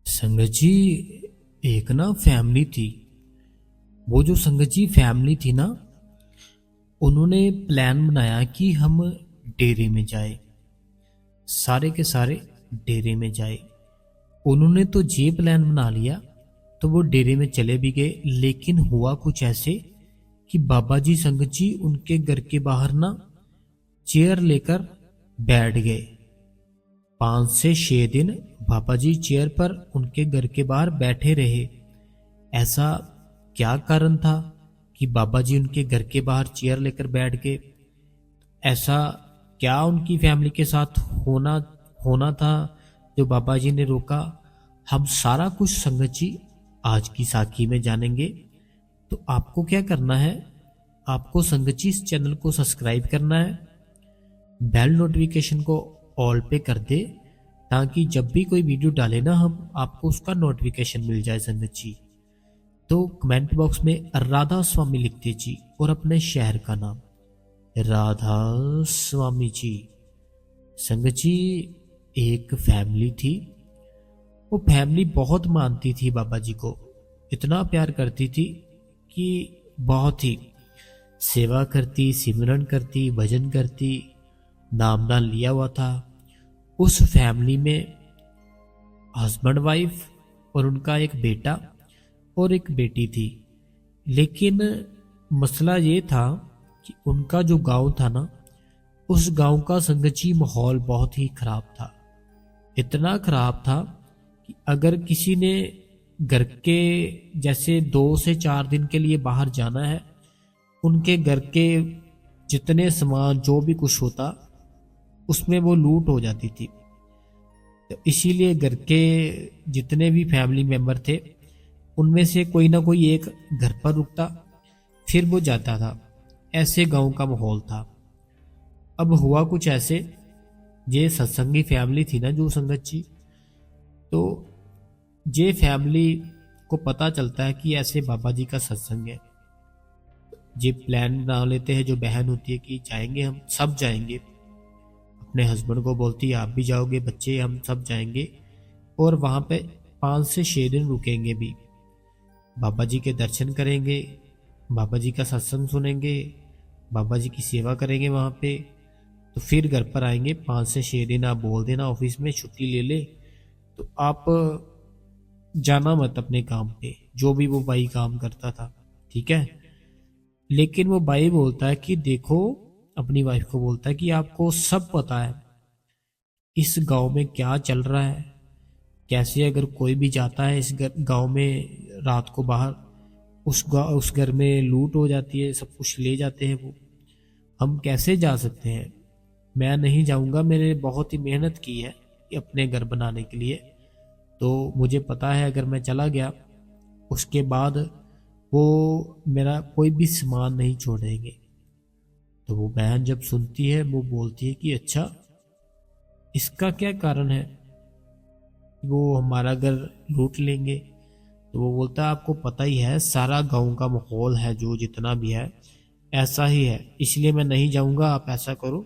संगत जी, एक ना फैमिली थी। वो जो संगत जी फैमिली थी ना, उन्होंने प्लान बनाया कि हम डेरे में जाए। सारे के सारे डेरे में जाए। उन्होंने तो ये प्लान बना लिया, तो वो डेरे में चले भी गए। लेकिन हुआ कुछ ऐसे कि बाबा जी संगत जी उनके घर के बाहर ना चेयर लेकर बैठ गए। 5 से 6 दिन बाबा जी चेयर पर उनके घर के बाहर बैठे रहे। ऐसा क्या कारण था कि बाबा जी उनके घर के बाहर चेयर लेकर बैठ गए? ऐसा क्या उनकी फैमिली के साथ होना होना था जो बाबा जी ने रोका? हम सारा कुछ संगत जी आज की साखी में जानेंगे। तो आपको क्या करना है? आपको संगत जी इस चैनल को सब्सक्राइब करना है, बेल नोटिफिकेशन को ऑल पे कर दे, ताकि जब भी कोई वीडियो डाले ना हम आपको उसका नोटिफिकेशन मिल जाए संगत जी। तो कमेंट बॉक्स में राधा स्वामी लिख दीजिए और अपने शहर का नाम। राधा स्वामी जी। संगत जी, एक फैमिली थी। वो फैमिली बहुत मानती थी बाबा जी को, इतना प्यार करती थी कि बहुत ही सेवा करती, सिमरन करती, भजन करती, नाम ना लिया हुआ था। उस फैमिली में हस्बैंड वाइफ और उनका एक बेटा और एक बेटी थी। लेकिन मसला ये था कि उनका जो गांव था ना, उस गांव का संगची माहौल बहुत ही खराब था। इतना खराब था कि अगर किसी ने घर के जैसे 2 से 4 दिन के लिए बाहर जाना है, उनके घर के जितने सामान जो भी कुछ होता उसमें वो लूट हो जाती थी। तो इसीलिए घर के जितने भी फैमिली मेंबर थे, उनमें से कोई ना कोई एक घर पर रुकता, फिर वो जाता था। ऐसे गांव का माहौल था। अब हुआ कुछ ऐसे, ये सत्संगी फैमिली थी ना जो संगत जी, तो ये फैमिली को पता चलता है कि ऐसे बाबा जी का सत्संग है। ये प्लान बना लेते हैं, जो बहन होती है कि जाएंगे, हम सब जाएंगे। अपने हस्बैंड को बोलती है आप भी जाओगे, बच्चे हम सब जाएंगे और वहां पे 5 से 6 दिन रुकेंगे भी। बाबा जी के दर्शन करेंगे, बाबा जी का सत्संग सुनेंगे, बाबा जी की सेवा करेंगे वहाँ पे। तो फिर घर पर आएंगे। 5 से 6 दिन आप बोल देना ऑफिस में छुट्टी ले ले, तो आप जाना मत अपने काम पे, जो भी वो भाई काम करता था, ठीक है। लेकिन वो भाई बोलता है कि देखो, अपनी वाइफ को बोलता है कि आपको सब पता है इस गांव में क्या चल रहा है, कैसे अगर कोई भी जाता है इस गांव में रात को बाहर, उस घर में लूट हो जाती है, सब कुछ ले जाते हैं वो। हम कैसे जा सकते हैं? मैं नहीं जाऊंगा, मैंने बहुत ही मेहनत की है अपने घर बनाने के लिए। तो मुझे पता है अगर मैं चला गया उसके बाद वो मेरा कोई भी सामान नहीं छोड़ेंगे। तो वो बहन जब सुनती है, वो बोलती है कि अच्छा, इसका क्या कारण है वो हमारा घर लूट लेंगे? तो वो बोलता है आपको पता ही है, सारा गांव का माहौल है जो जितना भी है ऐसा ही है, इसलिए मैं नहीं जाऊंगा। आप ऐसा करो,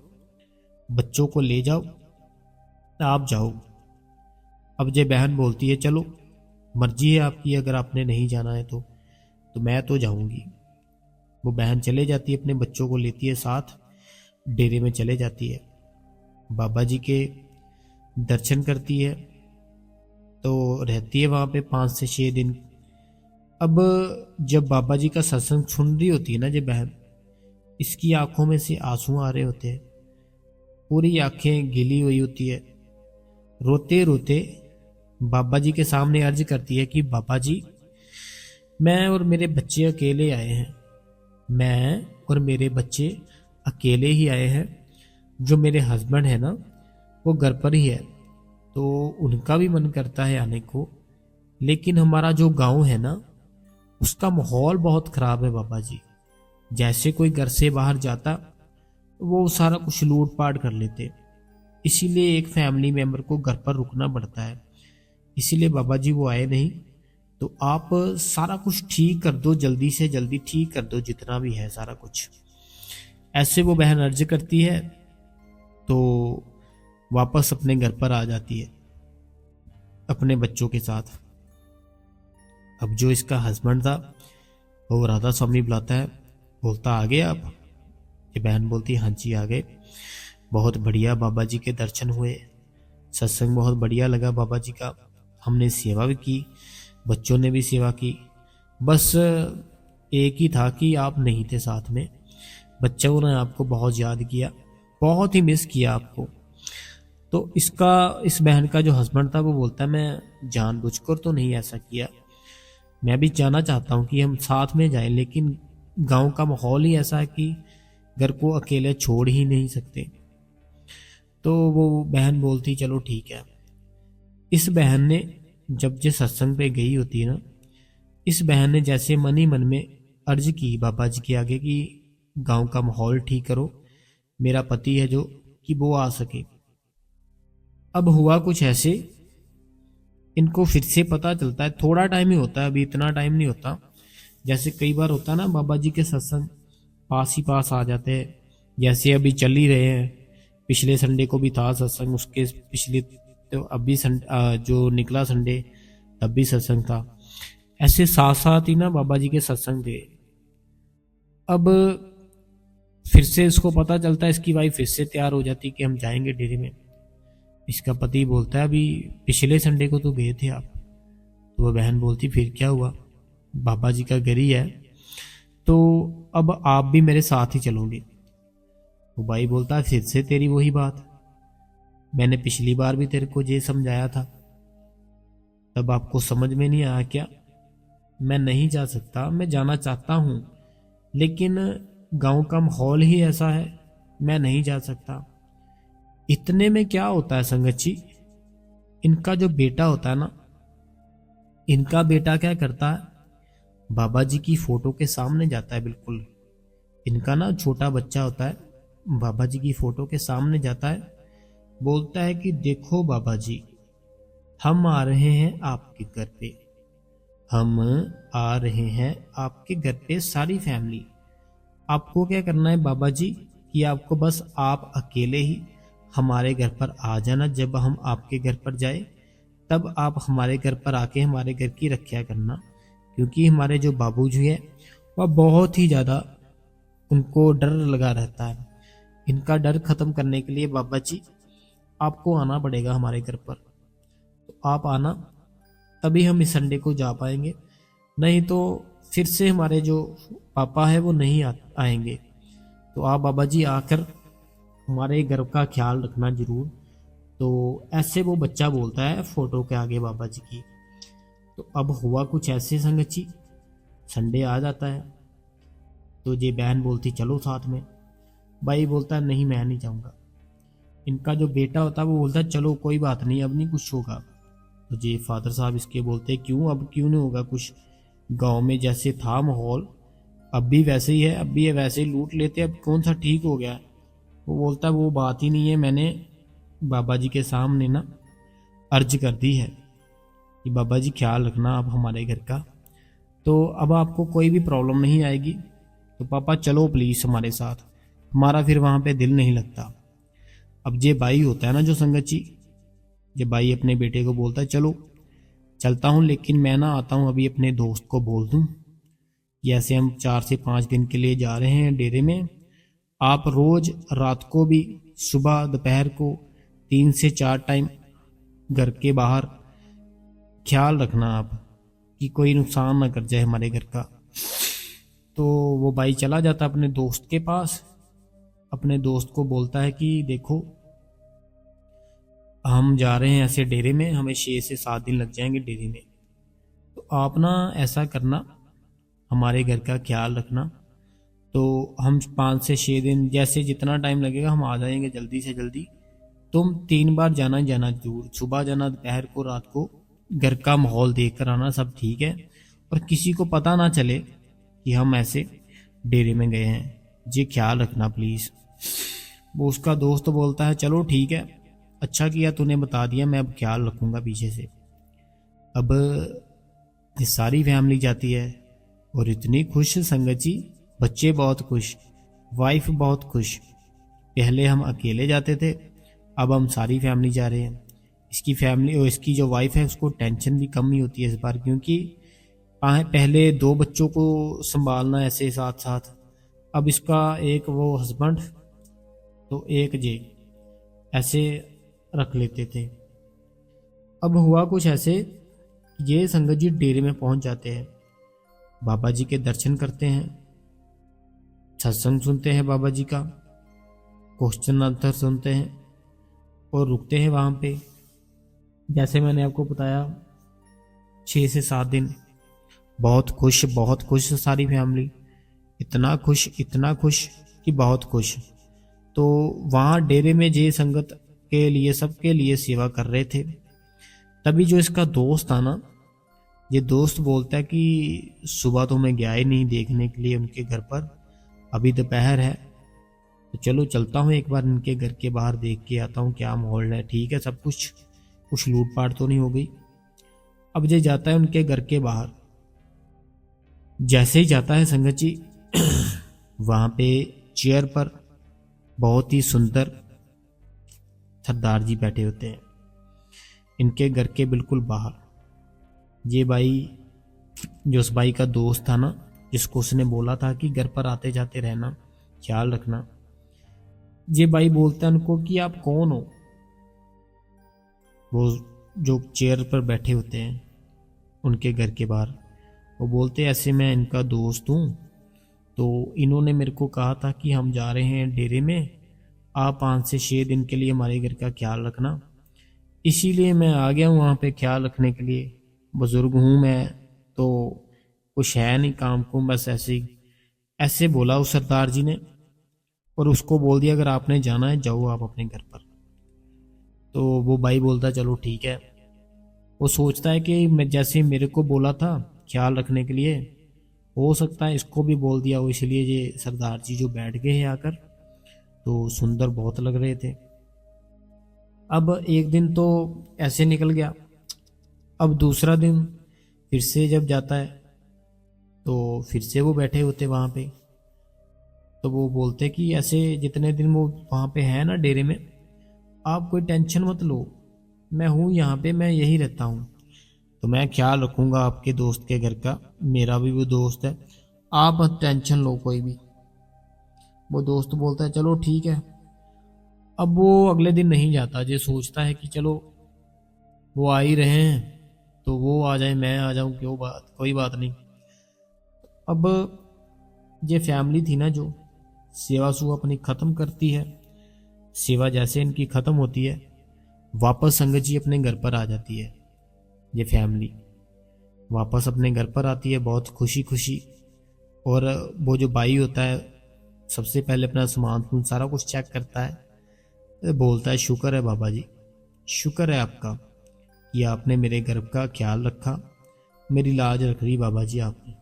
बच्चों को ले जाओ, आप जाओ। अब ये बहन बोलती है चलो, मर्जी है आपकी, अगर आपने नहीं जाना है तो मैं तो जाऊंगी। वो बहन चले जाती है, अपने बच्चों को लेती है साथ, डेरे में चले जाती है, बाबा जी के दर्शन करती है, तो रहती है वहां पे 5 से 6 दिन। अब जब बाबा जी का सत्संग सुन रही होती है ना ये बहन, इसकी आंखों में से आंसू आ रहे होते हैं, पूरी आंखें गीली हुई होती है। रोते रोते बाबा जी के सामने अर्ज करती है कि बाबा जी, मैं और मेरे बच्चे अकेले आए हैं, मैं और मेरे बच्चे अकेले ही आए हैं। जो मेरे हस्बैंड है ना, वो घर पर ही है, तो उनका भी मन करता है आने को, लेकिन हमारा जो गांव है ना, उसका माहौल बहुत खराब है बाबा जी। जैसे कोई घर से बाहर जाता, वो सारा कुछ लूट पाट कर लेते। इसीलिए एक फैमिली मेंबर को घर पर रुकना पड़ता है। इसीलिए बाबा जी वो आए नहीं। तो आप सारा कुछ ठीक कर दो, जल्दी से जल्दी ठीक कर दो, जितना भी है सारा कुछ। ऐसे वो बहन अर्ज करती है, तो वापस अपने घर पर आ जाती है। अपने बच्चों के साथ। अब जो इसका हस्बैंड था वो राधा स्वामी बुलाता है, बोलता आ गए आप? ये बहन बोलती हाँ जी आ गए, बहुत बढ़िया बाबा जी के दर्शन हुए, सत्संग बहुत बढ़िया लगा बाबा जी का, हमने सेवा भी की, बच्चों ने भी सेवा की, बस एक ही था कि आप नहीं थे साथ में, बच्चों ने आपको बहुत याद किया, बहुत ही मिस किया आपको। तो इस बहन का जो हस्बैंड था वो बोलता है मैं जानबूझकर तो नहीं ऐसा किया, मैं भी जाना चाहता हूँ कि हम साथ में जाएं, लेकिन गांव का माहौल ही ऐसा है कि घर को अकेले छोड़ ही नहीं सकते। तो वो बहन बोलती चलो ठीक है। इस बहन ने जब ये सत्संग पे गई होती है ना, इस बहन ने जैसे मन ही मन में अर्ज की बाबा जी के आगे कि गांव का माहौल ठीक करो, मेरा पति है जो कि वो आ सके। अब हुआ कुछ ऐसे, इनको फिर से पता चलता है, थोड़ा टाइम ही होता है, अभी इतना टाइम नहीं होता, जैसे कई बार होता है ना बाबा जी के सत्संग पास ही पास आ जाते हैं, जैसे अभी चल ही रहे हैं, पिछले संडे को भी था सत्संग, उसके पिछले तो अभी जो निकला संडे तब भी सत्संग था, ऐसे साथ साथ ही ना बाबा जी के सत्संग थे। अब फिर से इसको पता चलता है, इसकी वाइफ फिर से तैयार हो जाती कि हम जाएंगे डेरे में। इसका पति बोलता है अभी पिछले संडे को तो गए थे आप। तो वह बहन बोलती फिर क्या हुआ, बाबा जी का घर ही है, तो अब आप भी मेरे साथ ही चलोगे। वो भाई बोलता है फिर से तेरी वही बात, मैंने पिछली बार भी तेरे को ये समझाया था, तब आपको समझ में नहीं आया क्या? मैं नहीं जा सकता, मैं जाना चाहता हूं, लेकिन गांव का माहौल ही ऐसा है, मैं नहीं जा सकता। इतने में क्या होता है संगत जी, इनका जो बेटा होता है ना, इनका बेटा क्या करता है, बाबा जी की फोटो के सामने जाता है, बिल्कुल इनका ना छोटा बच्चा होता है, बाबा जी की फोटो के सामने जाता है, बोलता है कि देखो बाबा जी, हम आ रहे हैं आपके घर पे, हम आ रहे हैं आपके घर पे सारी फैमिली, आपको क्या करना है बाबा जी कि आपको बस आप अकेले ही हमारे घर पर आ जाना, जब हम आपके घर पर जाए तब आप हमारे घर पर आके हमारे घर की रक्षा करना, क्योंकि हमारे जो बाबूजी है वह बहुत ही ज़्यादा उनको डर लगा रहता है। इनका डर खत्म करने के लिए बाबा जी आपको आना पड़ेगा हमारे घर पर, तो आप आना, तभी हम इस संडे को जा पाएंगे, नहीं तो फिर से हमारे जो पापा है वो नहीं आएंगे। तो आप बाबा जी आकर हमारे घर का ख्याल रखना जरूर। तो ऐसे वो बच्चा बोलता है फोटो के आगे बाबा जी की। तो अब हुआ कुछ ऐसे संगत जी, संडे आ जाता है, तो ये बहन बोलती चलो साथ में, भाई बोलता है नहीं मैं नहीं जाऊंगा। इनका जो बेटा होता है वो बोलता है चलो कोई बात नहीं, अब नहीं कुछ होगा। तो ये फादर साहब इसके बोलते क्यों, अब क्यों नहीं होगा कुछ, गांव में जैसे था माहौल अब भी वैसे ही है, अब भी ये वैसे ही लूट लेते, अब कौन सा ठीक हो गया। वो बोलता है वो बात ही नहीं है, मैंने बाबा जी के सामने ना अर्ज कर दी है कि बाबा जी ख्याल रखना आप हमारे घर का, तो अब आपको कोई भी प्रॉब्लम नहीं आएगी, तो पापा चलो प्लीज़ हमारे साथ, हमारा फिर वहाँ पे दिल नहीं लगता। अब ये भाई होता है ना जो संगत जी, ये भाई अपने बेटे को बोलता है चलो चलता हूँ, लेकिन मैं ना आता हूँ अभी अपने दोस्त को बोल दूँ, जैसे हम 4 से 5 दिन के लिए जा रहे हैं डेरे में, आप रोज रात को भी सुबह दोपहर को 3 से 4 टाइम घर के बाहर ख्याल रखना आप कि कोई नुकसान ना कर जाए हमारे घर का। तो वो भाई चला जाता अपने दोस्त के पास, अपने दोस्त को बोलता है कि देखो हम जा रहे हैं ऐसे डेरे में, हमें 6 से 7 दिन लग जाएंगे डेरे में, तो आप ना ऐसा करना हमारे घर का ख्याल रखना, तो हम 5 से 6 दिन जैसे जितना टाइम लगेगा हम आ जाएंगे जल्दी से जल्दी, तुम 3 बार जाना जाना जरूर, सुबह जाना, दोपहर को, रात को, घर का माहौल देख कर आना, सब ठीक है, और किसी को पता ना चले कि हम ऐसे डेरे में गए हैं, ये ख्याल रखना प्लीज़। वो उसका दोस्त बोलता है चलो ठीक है, अच्छा किया तूने बता दिया, मैं अब ख्याल रखूँगा पीछे से। अब ये सारी फैमिली जाती है और इतनी खुश संगत जी, बच्चे बहुत खुश, वाइफ बहुत खुश। पहले हम अकेले जाते थे, अब हम सारी फैमिली जा रहे हैं। इसकी फैमिली और इसकी जो वाइफ है उसको टेंशन भी कम ही होती है इस बार, क्योंकि पहले दो बच्चों को संभालना ऐसे साथ साथ, अब इसका एक वो हस्बैंड तो एक जे ऐसे रख लेते थे। अब हुआ कुछ ऐसे, ये संगत जी डेरे में पहुंच जाते हैं, बाबा जी के दर्शन करते हैं, सत्संग सुनते हैं बाबा जी का, क्वेश्चन आंसर सुनते हैं और रुकते हैं वहां पे। जैसे मैंने आपको बताया 6 से 7 दिन बहुत खुश सारी फैमिली, इतना खुश कि बहुत खुश। तो वहाँ डेरे में जे संगत के लिए सबके लिए सेवा कर रहे थे। तभी जो इसका दोस्त था ना, ये दोस्त बोलता है कि सुबह तो मैं गया ही नहीं देखने के लिए उनके घर पर, अभी दोपहर है, तो चलो चलता हूँ एक बार इनके घर के बाहर देख के आता हूँ क्या माहौल है, ठीक है सब कुछ लूटपाट तो नहीं हो गई। अब ये जाता है उनके घर के बाहर, जैसे ही जाता है संगत जी वहां पे चेयर पर बहुत ही सुंदर सरदार जी बैठे होते हैं इनके घर के बिल्कुल बाहर। ये भाई जो उस भाई का दोस्त था ना, जिसको उसने बोला था कि घर पर आते जाते रहना, ख्याल रखना, ये भाई बोलता है उनको कि आप कौन हो। वो जो चेयर पर बैठे होते हैं उनके घर के बाहर, वो बोलते ऐसे मैं इनका दोस्त हूँ, तो इन्होंने मेरे को कहा था कि हम जा रहे हैं डेरे में, आप 5 से 6 दिन के लिए हमारे घर का ख्याल रखना, इसीलिए मैं आ गया हूँ वहाँ पे ख्याल रखने के लिए। बुजुर्ग हूँ मैं, तो कुछ है नहीं काम को, बस ऐसे ही ऐसे बोला उस सरदार जी ने, और उसको बोल दिया अगर आपने जाना है जाओ आप अपने घर पर। तो वो भाई बोलता चलो ठीक है। वो सोचता है कि मैं जैसे मेरे को बोला था ख्याल रखने के लिए, हो सकता है इसको भी बोल दिया हो, इसलिए ये सरदार जी जो बैठ गए हैं आकर, तो सुंदर बहुत लग रहे थे। अब एक दिन तो ऐसे निकल गया। अब दूसरा दिन फिर से जब जाता है तो फिर से वो बैठे होते वहाँ पे। तो वो बोलते कि ऐसे जितने दिन वो वहाँ पे है ना डेरे में, आप कोई टेंशन मत लो, मैं हूँ यहाँ पे, मैं यही रहता हूँ, तो मैं ख्याल रखूंगा आपके दोस्त के घर का, मेरा भी वो दोस्त है, आप मत टेंशन लो कोई भी। वो दोस्त बोलता है चलो ठीक है। अब वो अगले दिन नहीं जाता, ये सोचता है कि चलो वो आ ही रहे हैं तो वो आ जाए मैं आ जाऊं, क्यों बात, कोई बात नहीं। अब ये फैमिली थी ना जो सेवा सुवा अपनी खत्म करती है, सेवा जैसे इनकी खत्म होती है वापस संगत जी अपने घर पर आ जाती है। ये फैमिली वापस अपने घर पर आती है बहुत खुशी खुशी, और वो जो भाई होता है सबसे पहले अपना सामान सारा कुछ चेक करता है, बोलता है शुक्र है बाबा जी, शुक्र है आपका कि आपने मेरे घर का ख्याल रखा, मेरी लाज रख रही बाबा जी आपने।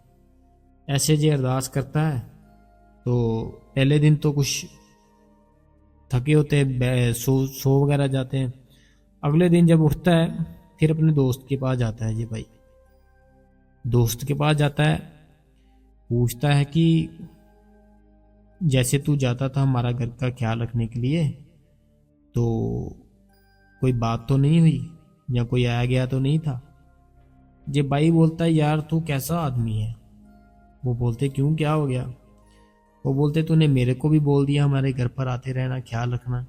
ऐसे जो अरदास करता है, तो पहले दिन तो कुछ थके होते हैं, सो वगैरह जाते हैं। अगले दिन जब उठता है फिर अपने दोस्त के पास जाता है। जी भाई दोस्त के पास जाता है, पूछता है कि जैसे तू जाता था हमारा घर का ख्याल रखने के लिए, तो कोई बात तो नहीं हुई या कोई आया गया तो नहीं था। जे भाई बोलता है यार तू कैसा आदमी है। वो बोलते क्यों क्या हो गया। वो बोलते तूने मेरे को भी बोल दिया हमारे घर पर आते रहना ख्याल रखना,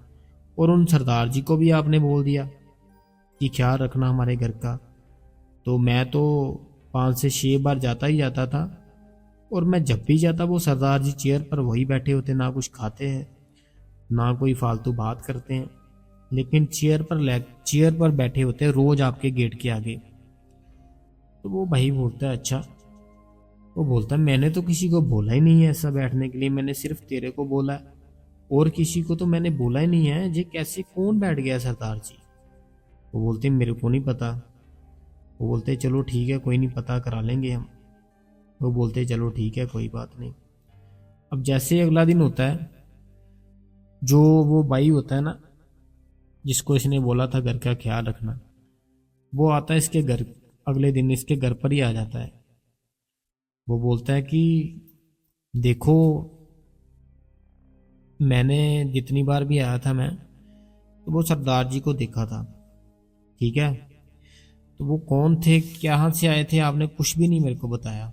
और उन सरदार जी को भी आपने बोल दिया कि ख्याल रखना हमारे घर का, तो मैं तो 5 से 6 बार जाता ही जाता था, और मैं जब भी जाता वो सरदार जी चेयर पर वही बैठे होते, ना कुछ खाते हैं ना कोई फालतू बात करते हैं, लेकिन चेयर पर बैठे होते हैं रोज आपके गेट के आगे। तो वो भाई बोलता है अच्छा। वो बोलता है मैंने तो किसी को बोला ही नहीं है ऐसा बैठने के लिए, मैंने सिर्फ तेरे को बोला है, और किसी को तो मैंने बोला ही नहीं है, ये कैसे कौन बैठ गया सरदार जी। वो बोलते मेरे को नहीं पता। वो बोलते चलो ठीक है कोई नहीं, पता करा लेंगे हम। वो बोलते चलो ठीक है कोई बात नहीं। अब जैसे ही अगला दिन होता है, जो वो भाई होता है ना जिसको इसने बोला था घर का ख्याल रखना, वो आता है इसके घर, अगले दिन इसके घर पर ही आ जाता है। वो बोलता है कि देखो मैंने जितनी बार भी आया था मैं, तो वो सरदार जी को देखा था ठीक है। तो वो कौन थे, कहाँ से आए थे, आपने कुछ भी नहीं मेरे को बताया।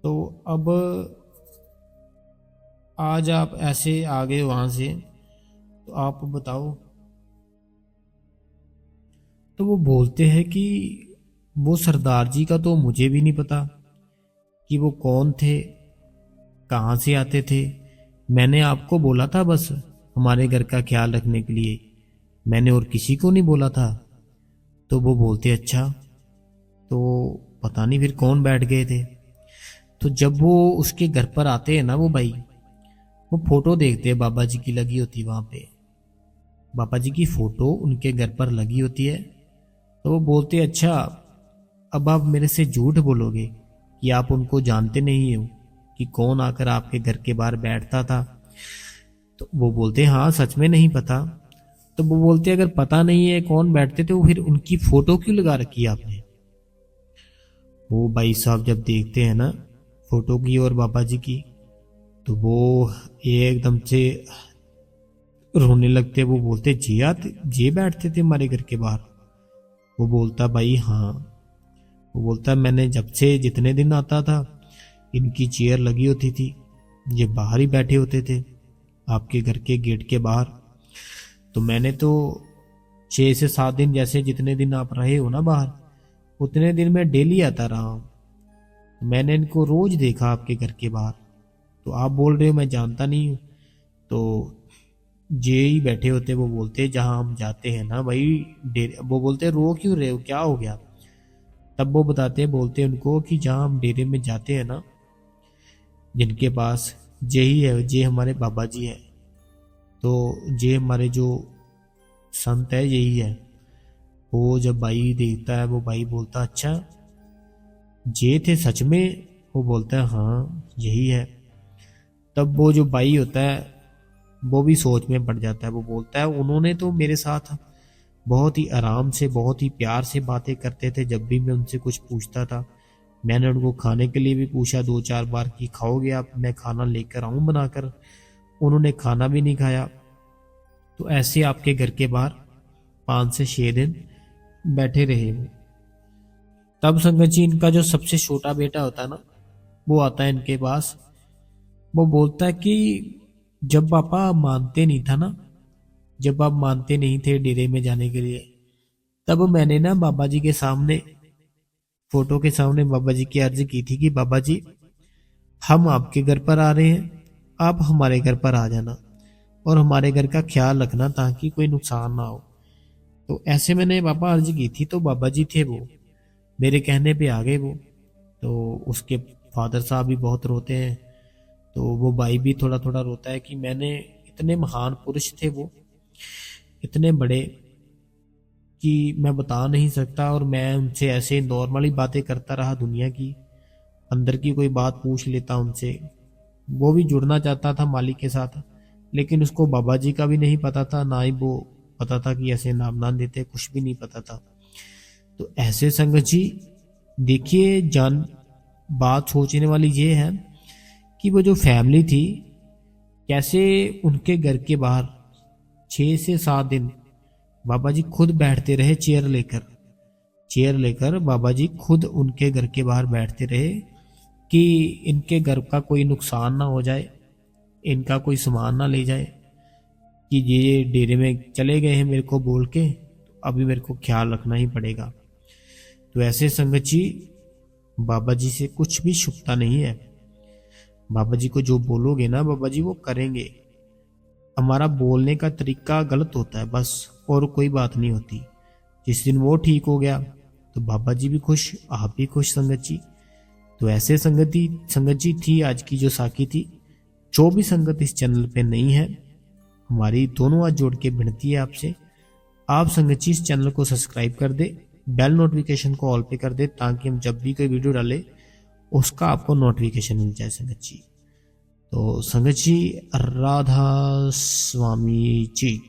तो अब आज आप ऐसे आ गए वहां से, तो आप बताओ। तो वो बोलते हैं कि वो सरदार जी का तो मुझे भी नहीं पता कि वो कौन थे, कहाँ से आते थे। मैंने आपको बोला था बस हमारे घर का ख्याल रखने के लिए, मैंने और किसी को नहीं बोला था। तो वो बोलते अच्छा, तो पता नहीं फिर कौन बैठ गए थे। तो जब वो उसके घर पर आते हैं ना वो भाई, वो फोटो देखते हैं बाबा जी की लगी होती वहां पे, बाबा जी की फोटो उनके घर पर लगी होती है। तो वो बोलते अच्छा, अब आप मेरे से झूठ बोलोगे कि आप उनको जानते नहीं हो कि कौन आकर आपके घर के बाहर बैठता था। तो वो बोलते हाँ सच में नहीं पता। तो वो बोलते अगर पता नहीं है कौन बैठते थे, वो फिर उनकी फोटो क्यों लगा रखी है आपने। वो भाई साहब जब देखते हैं ना फोटो की और बाबा जी की, तो वो एकदम से रोने लगते। वो बोलते जी आते जी बैठते थे हमारे घर के बाहर। वो बोलता भाई हाँ। वो बोलता मैंने जब से जितने दिन आता था इनकी चेयर लगी होती थी, ये बाहर ही बैठे होते थे आपके घर के गेट के बाहर। तो मैंने तो 6 से 7 दिन, जैसे जितने दिन आप रहे हो ना बाहर, उतने दिन मैं डेली आता रहा हूँ। मैंने इनको रोज देखा आपके घर के बाहर। तो आप बोल रहे हो मैं जानता नहीं हूँ, तो जे ही बैठे होते। वो बोलते जहाँ हम जाते हैं ना भाई डेरे, वो बोलते रो क्यों रहे हो, क्या हो गया। तब वो बताते बोलते उनको कि जहाँ हम डेरे में जाते हैं ना, जिनके पास जे ही है, जे हमारे बाबा जी है। तो जे हमारे जो संत है यही है। वो जब भाई देखता है, वो भाई बोलता अच्छा जे थे सच में। वो बोलता है हाँ यही है। तब वो जो भाई होता है वो भी सोच में पड़ जाता है। वो बोलता है उन्होंने तो मेरे साथ बहुत ही आराम से, बहुत ही प्यार से बातें करते थे। जब भी मैं उनसे कुछ पूछता था, मैंने उनको खाने के लिए भी पूछा 2-4 बार कि खाओगे आप, मैं खाना लेकर आऊं बनाकर, उन्होंने खाना भी नहीं खाया। तो ऐसे आपके घर के बाहर 5 से 6 दिन बैठे रहे वो। तब संगत जी इनका जो सबसे छोटा बेटा होता है ना, वो आता है इनके पास। वो बोलता है कि जब पापा मानते नहीं था ना, जब आप मानते नहीं थे डेरे में जाने के लिए, तब मैंने ना बाबा जी के सामने, फोटो के सामने बाबा जी की अर्ज की थी कि बाबा जी हम आपके घर पर आ रहे हैं, आप हमारे घर पर आ जाना और हमारे घर का ख्याल रखना ताकि कोई नुकसान ना हो। तो ऐसे मैंने पापा अर्ज की थी। तो बाबा जी थे वो, मेरे कहने पे आ गए वो। तो उसके फादर साहब भी बहुत रोते हैं। तो वो भाई भी थोड़ा थोड़ा रोता है कि मैंने, इतने महान पुरुष थे वो, इतने बड़े कि मैं बता नहीं सकता। और मैं उनसे ऐसे नॉर्मली बातें करता रहा दुनिया की, अंदर की कोई बात पूछ लेता उनसे। वो भी जुड़ना चाहता था मालिक के साथ, लेकिन उसको बाबा जी का भी नहीं पता था, ना ही वो पता था कि ऐसे नाम ना देते, कुछ भी नहीं पता था। तो ऐसे संगत जी देखिए, जान बात सोचने वाली ये है कि वो जो फैमिली थी, कैसे उनके घर के बाहर 6 से 7 दिन बाबा जी खुद बैठते रहे, चेयर लेकर, चेयर लेकर बाबा जी खुद उनके घर के बाहर बैठते रहे कि इनके घर का कोई नुकसान ना हो जाए, इनका कोई सामान ना ले जाए, कि ये डेरे में चले गए हैं मेरे को बोल के, तो अभी मेरे को ख्याल रखना ही पड़ेगा। तो ऐसे संगत जी बाबा जी से कुछ भी छुपता नहीं है। बाबा जी को जो बोलोगे ना बाबा जी वो करेंगे। हमारा बोलने का तरीका गलत होता है बस, और कोई बात नहीं होती। जिस दिन वो ठीक हो गया तो बाबा जी भी खुश, आप भी खुश संगत जी। तो ऐसे संगत जी थी आज की जो साखी थी। जो भी संगत इस चैनल पे नहीं है, हमारी दोनों हाथ जोड़ के विनती है आपसे, आप संगत जी इस चैनल को सब्सक्राइब कर दे, बेल नोटिफिकेशन को ऑल पे कर दे, ताकि हम जब भी कोई वीडियो डाले उसका आपको नोटिफिकेशन मिल जाए संगत जी। तो संगत जी राधा स्वामी जी।